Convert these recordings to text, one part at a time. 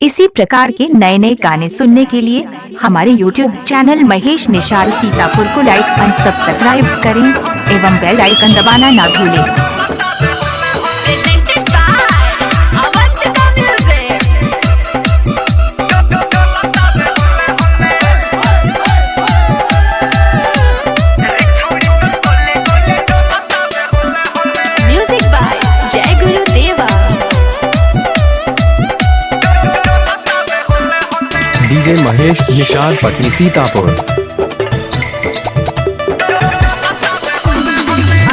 इसी प्रकार के नए नए गाने सुनने के लिए हमारे YouTube चैनल महेश निषाद सीतापुर को लाइक और सब्सक्राइब करें एवं बेल आइकन दबाना ना भूलें। डीजे महेश निषाद पटनी सीतापुर।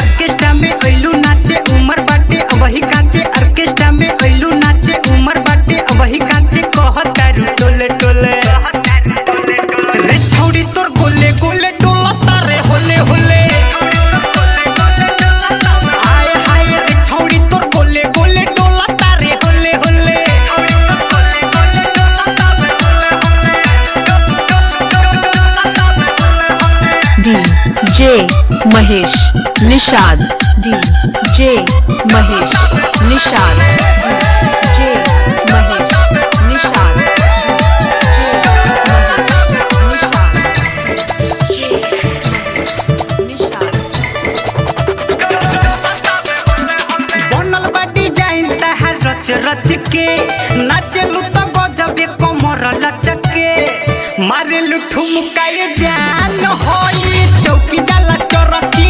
ऑर्केस्ट्रा में अइलू नाचे उमर बाटे अबही काचे, ऑर्केस्ट्रा में अइलू नाचे उमर बाटे अबही काचे, कहतारू टोले टोले रे छौड़ी तोर गोले गोले डोला तारे होले होले, हाय हाय रे छौड़ी तोर गोले गोले डोला तारे होले होले। DJ Mahesh Nishad, DJ Mahesh Nishad, DJ Mahesh Nishad, बनल बा डिजाइन तहार रच रच के, नाचेलू तो गजबे कमर लचके, मारेलू ठुमकाए जान होई चौकी जाला चरकी,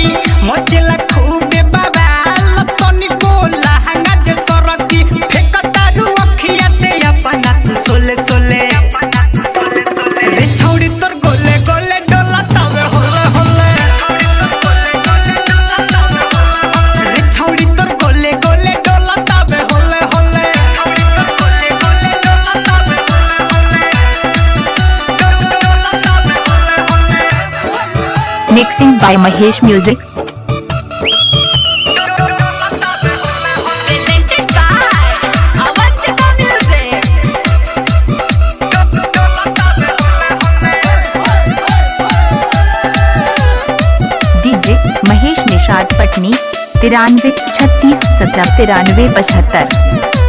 मचेला खूबे बवाल तनी गोला हंगा दे सरकी, फेकतारू अखिया से अपना तू सोले सोले, रे छौड़ी तोर गोले गोले डोला तवे होले होले, रे छौड़ी तोर गोले गोले डोला तवे होले होले। Mixing by Mahesh music. DJ Mahesh Nishad Patni 93 36 17 93 75।